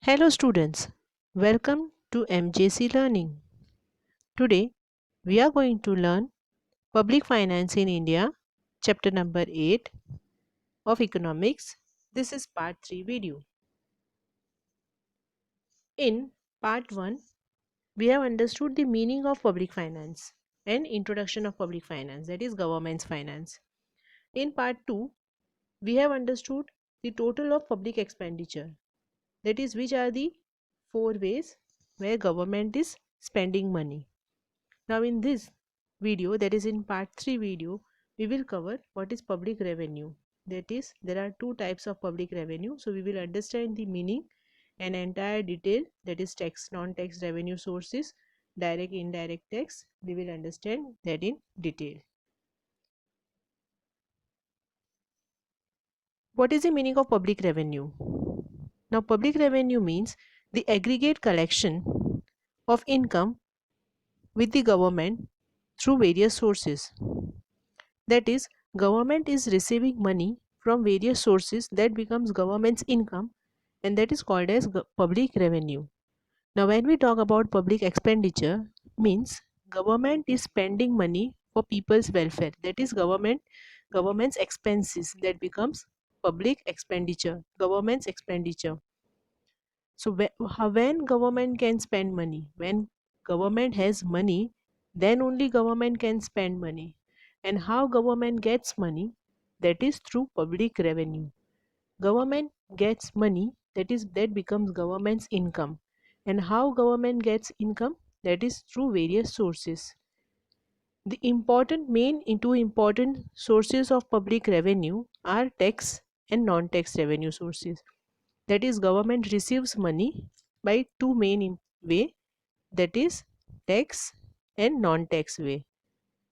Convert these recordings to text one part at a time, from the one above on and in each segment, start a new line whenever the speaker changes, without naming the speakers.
Hello students, welcome to MJC Learning. Today we are going to learn Public Finance in India, chapter number 8 of Economics. This is part 3 video. In part 1, we have understood the meaning of public finance and introduction of public finance, that is government's finance. In part 2, we have understood the total of public expenditure, that is which are the four ways where government is spending money. Now in this video, that is in part 3 video, we will cover what is public revenue. That is, there are two types of public revenue. So we will understand the meaning and entire detail, that is tax, non-tax revenue sources, direct, indirect tax. We will understand that in detail. What is the meaning of public revenue? Now public revenue means the aggregate collection of income with the government through various sources. That is, government is receiving money from various sources that becomes government's income, and that is called as public revenue. Now when we talk about public expenditure, means government is spending money for people's welfare. That is government's expenses, that becomes public expenditure, government's expenditure. So when government can spend money, when government has money, then only government can spend money. And how government gets money? That is through public revenue. Government gets money, that becomes government's income. And how government gets income? That is through various sources. The two important sources of public revenue are tax and non-tax revenue sources. That is, government receives money by two main way, that is tax and non-tax way.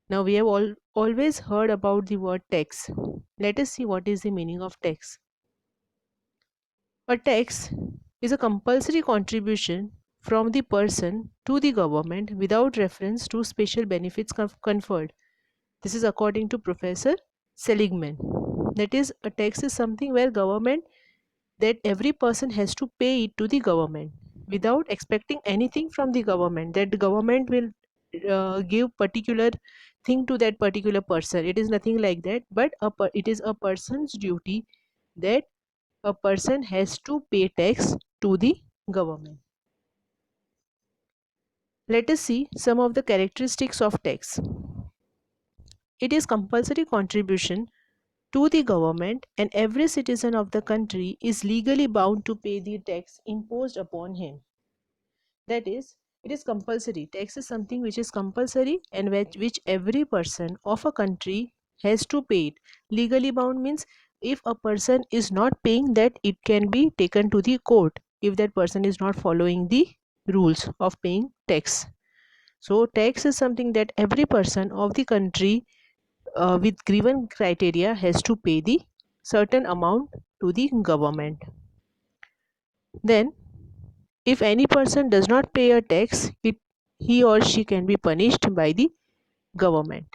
Now we have always heard about the word tax. Let us see what is the meaning of tax. A tax is a compulsory contribution from the person to the government without reference to special benefits conferred. This is according to Professor Seligman. That is, a tax is something where government, that every person has to pay it to the government without expecting anything from the government, that the government will give particular thing to that particular person. It is nothing like that, but it is a person's duty, that a person has to pay tax to the government. Let us see some of the characteristics of tax. It is compulsory contribution to the government, and every citizen of the country is legally bound to pay the tax imposed upon him. That is, it is compulsory. Tax is something which is compulsory and which every person of a country has to pay it. Legally bound means if a person is not paying that, it can be taken to the court if that person is not following the rules of paying tax. So tax is something that every person of the country with given criteria has to pay the certain amount to the government. Then if any person does not pay a tax, he or she can be punished by the government.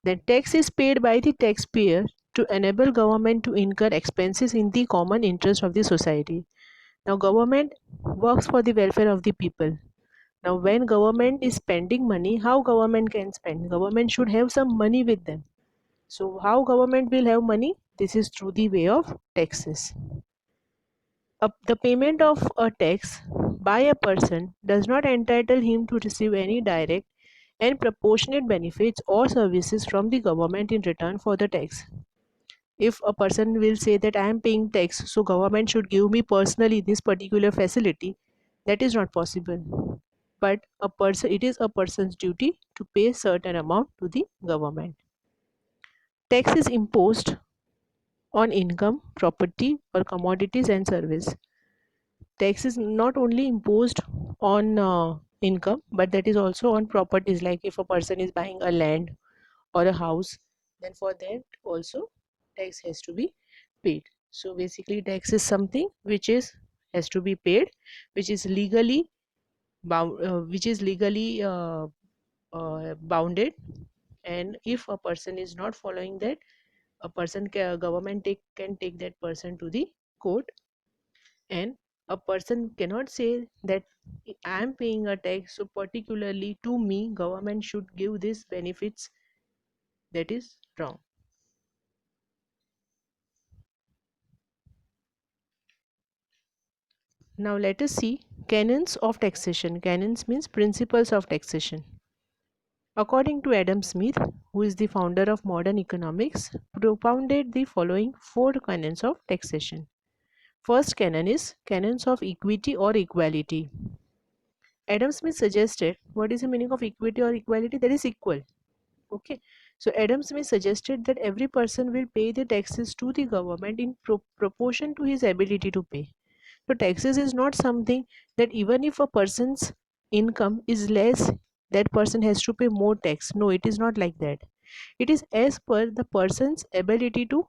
Then tax is paid by the taxpayer to enable government to incur expenses in the common interest of the society. Now government works for the welfare of the people. Now when government is spending money, how government can spend? Government should have some money with them. So how government will have money? This is through the way of taxes. The payment of a tax by a person does not entitle him to receive any direct and proportionate benefits or services from the government in return for the tax. If a person will say that I am paying tax, so government should give me personally this particular facility, that is not possible. But it is a person's duty to pay certain amount to the government. Tax is imposed on income, property, or commodities and service. Tax is not only imposed on income, but that is also on properties. Like if a person is buying a land or a house, then for that also tax has to be paid. So basically tax is something which is has to be paid, which is legally bounded. And if a person is not following that, government can take that person to the court and A person cannot say that I am paying a tax, so particularly to me, government should give these benefits. That is wrong. Now let us see canons of taxation. Canons means principles of taxation. According to Adam Smith, who is the founder of modern economics, propounded the following four canons of taxation. First canon is canons of equity or equality. Adam Smith suggested, what is the meaning of equity or equality? That is equal. Okay. So Adam Smith suggested that every person will pay the taxes to the government in proportion to his ability to pay. So taxes is not something that even if a person's income is less, that person has to pay more tax. No, it is not like that. It is as per the person's ability to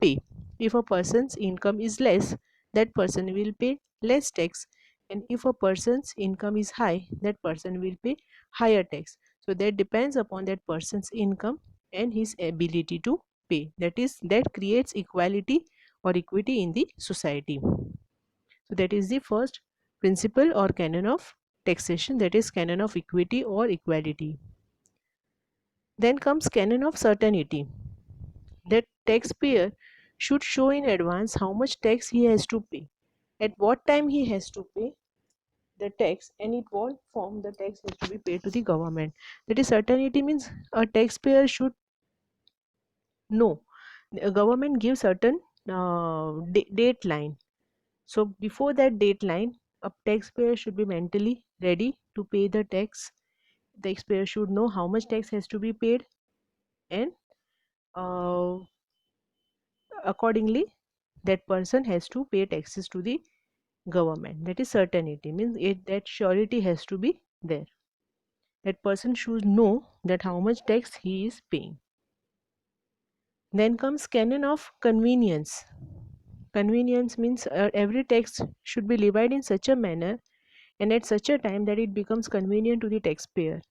pay. If a person's income is less, that person will pay less tax. And if a person's income is high, that person will pay higher tax. So that depends upon that person's income and his ability to pay. That creates equality or equity in the society. So that is the first principle or canon of taxation, that is canon of equity or equality. Then comes canon of certainty, that taxpayer should show in advance how much tax he has to pay, at what time he has to pay the tax, and in what form the tax has to be paid to the government. That is certainty means a taxpayer should know. A government gives certain date line. So before that deadline, a taxpayer should be mentally ready to pay the tax. The taxpayer should know how much tax has to be paid, and uh, accordingly, that person has to pay taxes to the government. That is certainty means that surety has to be there. That person should know that how much tax he is paying. Then comes canon of convenience. Convenience means every tax should be levied in such a manner and at such a time that it becomes convenient to the taxpayer.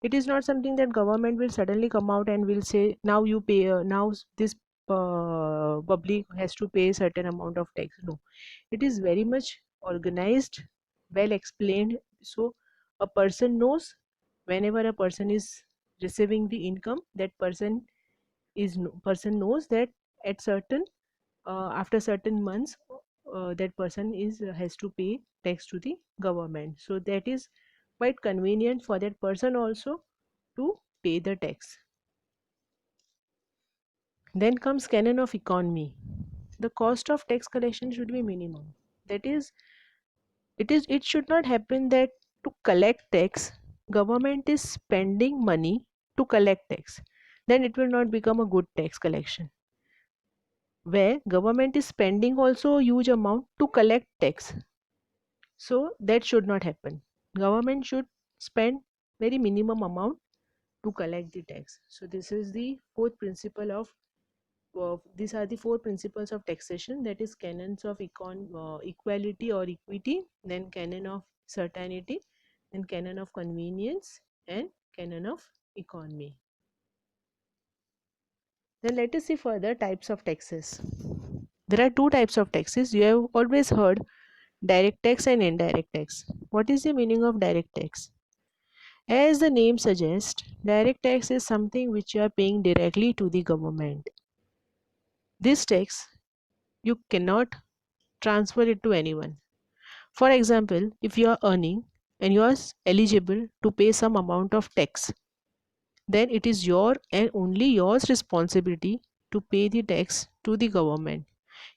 It is not something that government will suddenly come out and will say now you pay this public has to pay a certain amount of tax. No, it is very much organized, well explained, so a person knows whenever a person is receiving the income, that person knows that at certain after certain months that person is has to pay tax to the government, so that is quite convenient for that person also to pay the tax. Then comes canon of economy. The cost of tax collection should be minimum. That is, it should not happen that to collect tax, government is spending money to collect tax. Then it will not become a good tax collection. Where government is spending also a huge amount to collect tax. So that should not happen. Government should spend very minimum amount to collect the tax. So this is the fourth principle of these are the four principles of taxation, that is canons of equality or equity, then canon of certainty, then canon of convenience, and canon of economy. Then let us see further types of taxes. There are two types of taxes. You have always heard direct tax and indirect tax. What is the meaning of direct tax? As the name suggests, direct tax is something which you are paying directly to the government. This tax you cannot transfer it to anyone. For example, if you are earning and you are eligible to pay some amount of tax, then it is your and only yours responsibility to pay the tax to the government.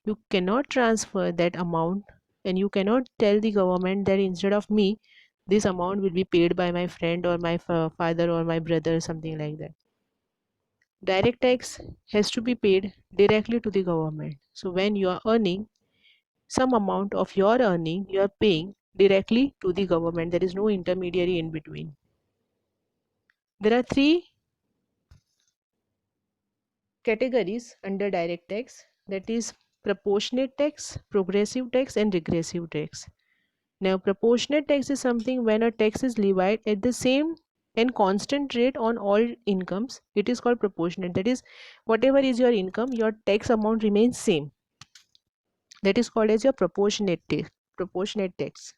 You cannot transfer that amount and you cannot tell the government that instead of me, this amount will be paid by my friend or my father or my brother, something like that. Direct tax has to be paid directly to the government. So when you are earning, some amount of your earning you are paying directly to the government. There is no intermediary in between. There are three categories under direct tax, that is proportionate tax, progressive tax, and regressive tax. Now, proportionate tax is something when a tax is levied at the same and constant rate on all incomes. It is called proportionate. That is, whatever is your income, your tax amount remains same. That is called as your proportionate proportionate tax.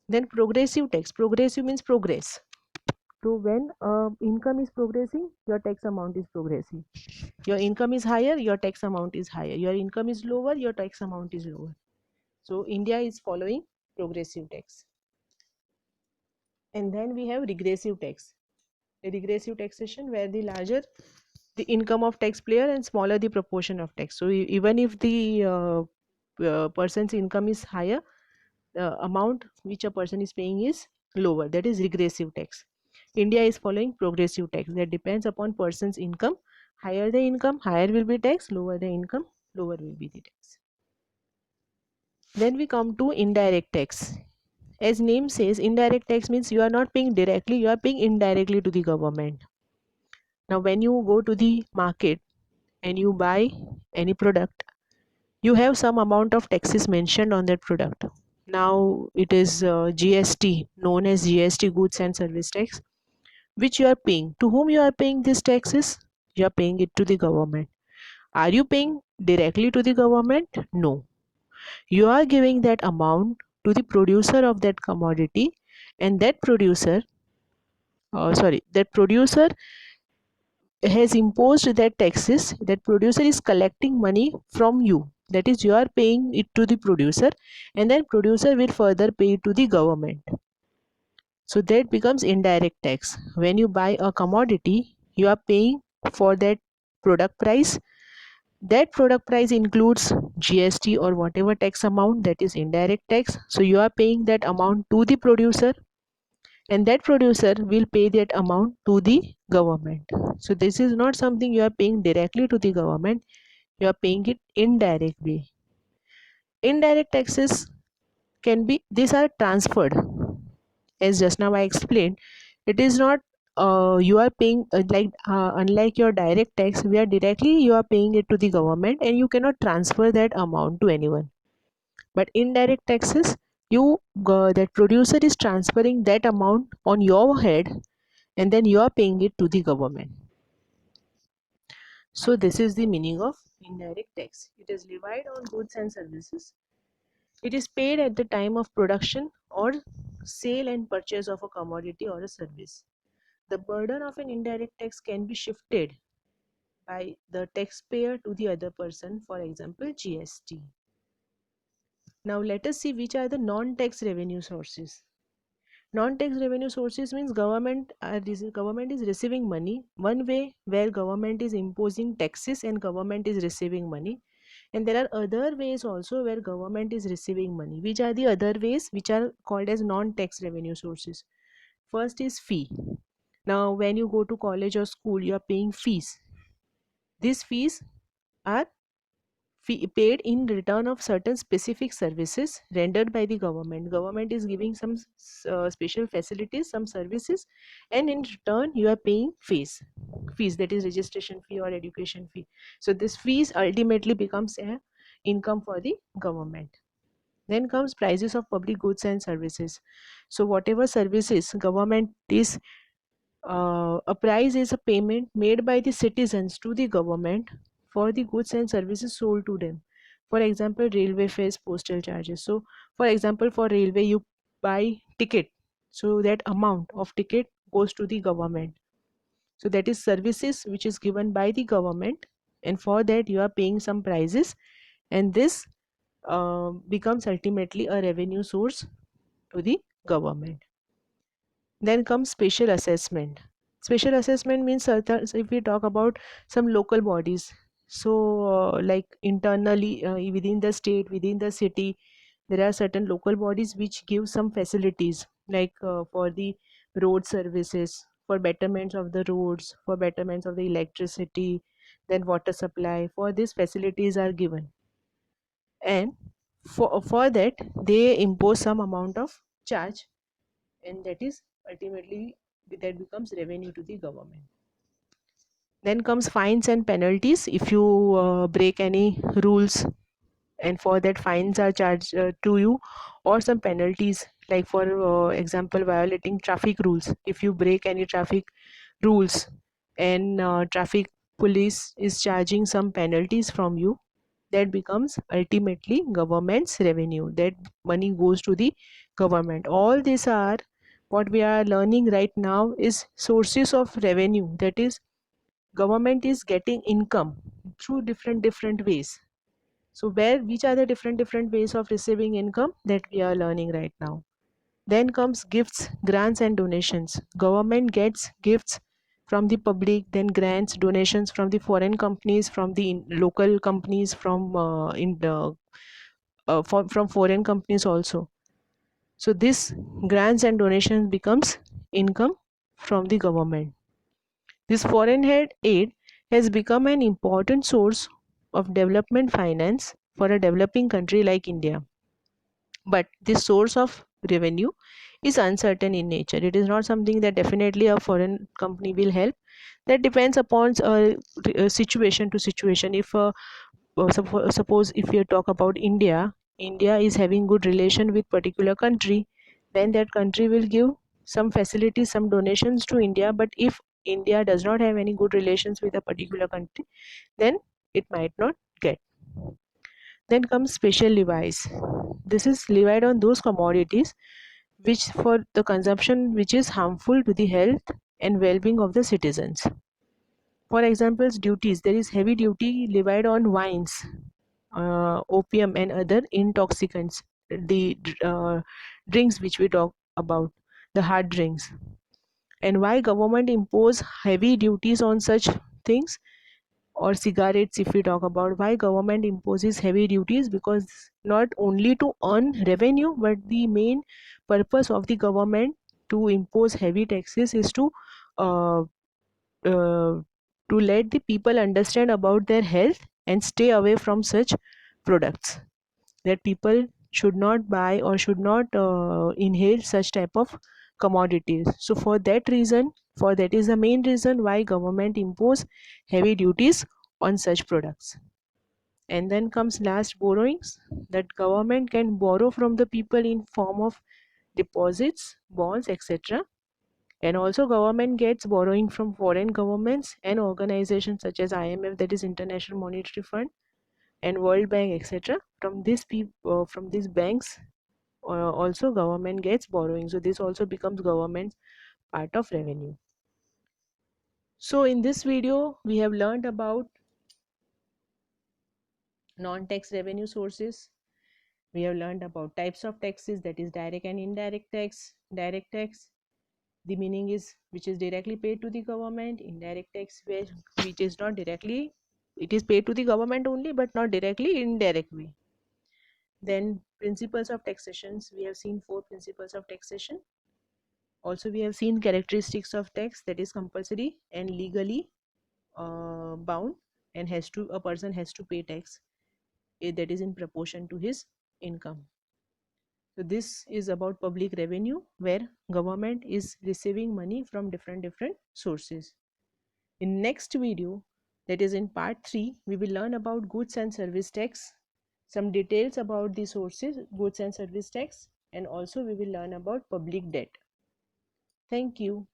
Then progressive tax. Progressive means progress. So when income is progressing, your tax amount is progressive. Your income is higher, your tax amount is higher. Your income is lower, your tax amount is lower. So India is following progressive tax. And then we have regressive tax. A regressive taxation where the larger the income of taxpayer and smaller the proportion of tax. So even if the person's income is higher, the amount which a person is paying is lower. That is regressive tax. India is following progressive tax that depends upon person's income. Higher the income, higher will be tax. Lower the income, lower will be the tax. Then we come to indirect tax. As name says, indirect tax means you are not paying directly, you are paying indirectly to the government. Now when you go to the market and you buy any product, you have some amount of taxes mentioned on that product. Now it is GST, known as GST, goods and service tax, which you are paying. To whom you are paying these taxes? You are paying it to the government. Are you paying directly to the government? No. You are giving that amount to the producer of that commodity, and that producer has imposed that taxes. That producer is collecting money from you. That is, you are paying it to the producer, and then producer will further pay it to the government. So that becomes indirect tax. When you buy a commodity, you are paying for that product price. That product price includes GST or whatever tax amount, that is indirect tax. So you are paying that amount to the producer, and that producer will pay that amount to the government. So this is not something you are paying directly to the government, you are paying it indirectly. Indirect taxes can be, these are transferred. As just now I explained, it is not you are paying unlike your direct tax, where directly you are paying it to the government and you cannot transfer that amount to anyone. But indirect taxes, that producer is transferring that amount on your head, and then you are paying it to the government. So this is the meaning of indirect tax. It is levied on goods and services. It is paid at the time of production or sale and purchase of a commodity or a service. The burden of an indirect tax can be shifted by the taxpayer to the other person, for example GST. Now let us see which are the non-tax revenue sources. Non-tax revenue sources means government is receiving money. One way where government is imposing taxes and government is receiving money, and there are other ways also where government is receiving money. Which are the other ways which are called as non-tax revenue sources? First is fee. Now when you go to college or school, you are paying fees. These fees are paid in return of certain specific services rendered by the government. Government is giving some special facilities, some services, and in return you are paying fees, that is registration fee or education fee. So this fees ultimately becomes a income for the government. Then comes prices of public goods and services. So whatever services government is a price is a payment made by the citizens to the government for the goods and services sold to them. For example, railway fares, postal charges. So, for example, for railway, you buy ticket. So that amount of ticket goes to the government. So that is services which is given by the government, and for that you are paying some prices, and this becomes ultimately a revenue source to the government. Then comes special assessment. Special assessment means certain, so if we talk about some local bodies, so like internally within the state, within the city, there are certain local bodies which give some facilities, like for the road services, for betterments of the roads, for betterments of the electricity, then water supply. For these facilities are given, and for that they impose some amount of charge, and that is ultimately, that becomes revenue to the government. Then comes fines and penalties. If you break any rules, and for that fines are charged to you, or some penalties, like for example violating traffic rules. If you break any traffic rules, and traffic police is charging some penalties from you, that becomes ultimately government's revenue. That money goes to the government. All these are what we are learning right now is sources of revenue. That is, government is getting income through different ways. So which are the different ways of receiving income that we are learning right now. Then comes gifts, grants and donations. Government gets gifts from the public, then grants, donations from the foreign companies, from the local companies, from foreign companies also. So this grants and donations becomes income from the government. This foreign aid has become an important source of development finance for a developing country like India. But this source of revenue is uncertain in nature. It is not something that definitely a foreign company will help. That depends upon situation to situation. If suppose if you talk about India, India is having good relation with particular country, then that country will give some facilities, some donations to India. But if India does not have any good relations with a particular country, then it might not get. Then comes special levies. This is levied on those commodities which for the consumption which is harmful to the health and well-being of the citizens. For examples, duties. There is heavy duty levied on wines, opium and other intoxicants, the drinks which we talk about, the hard drinks. And why government impose heavy duties on such things? Or cigarettes, if we talk about why government imposes heavy duties, because not only to earn revenue, but the main purpose of the government to impose heavy taxes is uh, uh, to let the people understand about their health and stay away from such products, that people should not buy or should not inhale such type of commodities. So for that reason, for that is the main reason why government impose heavy duties on such products. And then comes last, borrowings, that government can borrow from the people in form of deposits, bonds, etc. And also government gets borrowing from foreign governments and organizations such as IMF, that is International Monetary Fund, and World Bank, etc. From these banks, also government gets borrowing. So this also becomes government's part of revenue. So in this video, we have learned about non-tax revenue sources. We have learned about types of taxes, that is direct and indirect tax. Direct tax, the meaning is which is directly paid to the government. Indirect tax, which is not directly, it is paid to the government only but not directly, indirect way. Then principles of taxations, we have seen 4 principles of taxation. Also we have seen characteristics of tax, that is compulsory and legally bound, and a person has to pay tax, that is in proportion to his income. So this is about public revenue, where government is receiving money from different sources. In next video, that is in part 3, we will learn about goods and service tax, some details about the sources, goods and service tax, and also we will learn about public debt. Thank you.